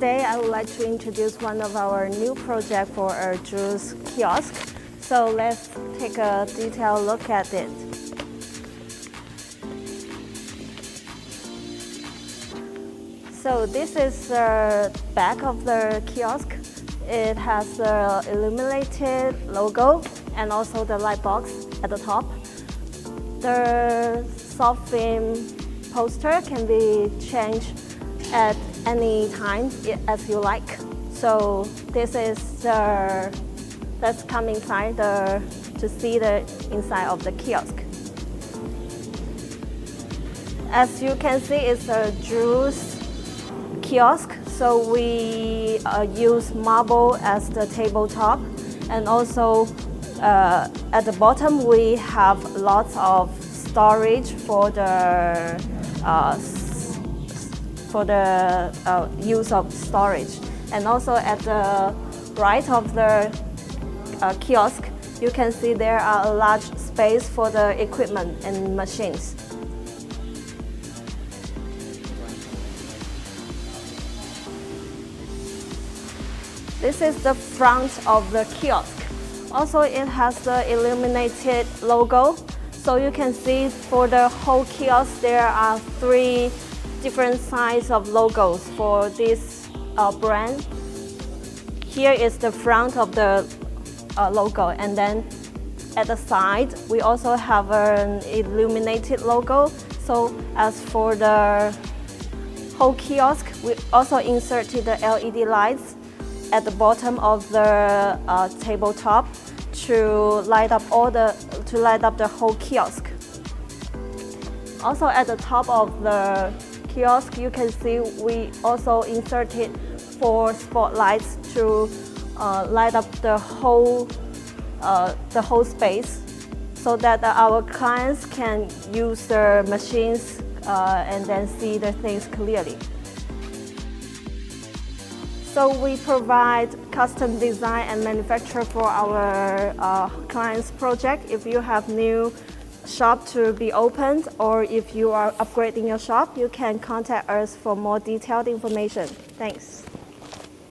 Today I would like to introduce one of our new projects for our juice kiosk. So let's take a detailed look at it. So this is the back of the kiosk. It has the illuminated logo and also the light box at the top. The soft film poster can be changed at any time as you like. So this is let's come inside to see the inside of the kiosk. As you can see, it's a juice kiosk. So we use marble as the tabletop, and also at the bottom we have lots of storage for the use of storage. And also at the right of the kiosk, you can see there are a large space for the equipment and machines. This is the front of the kiosk. Also, it has the illuminated logo. So you can see for the whole kiosk, there are 3 different sizes of logos for this brand. Here is the front of the logo, and then at the side, we also have an illuminated logo. So as for the whole kiosk, we also inserted the LED lights at the bottom of the tabletop to light up the whole kiosk. Also at the top of the kiosk, you can see we also inserted 4 spotlights to light up the whole space, so that our clients can use their machines and then see the things clearly. So we provide custom design and manufacture for our clients' project. If you have new shop to be opened, or if you are upgrading your shop, you can contact us for more detailed information. Thanks.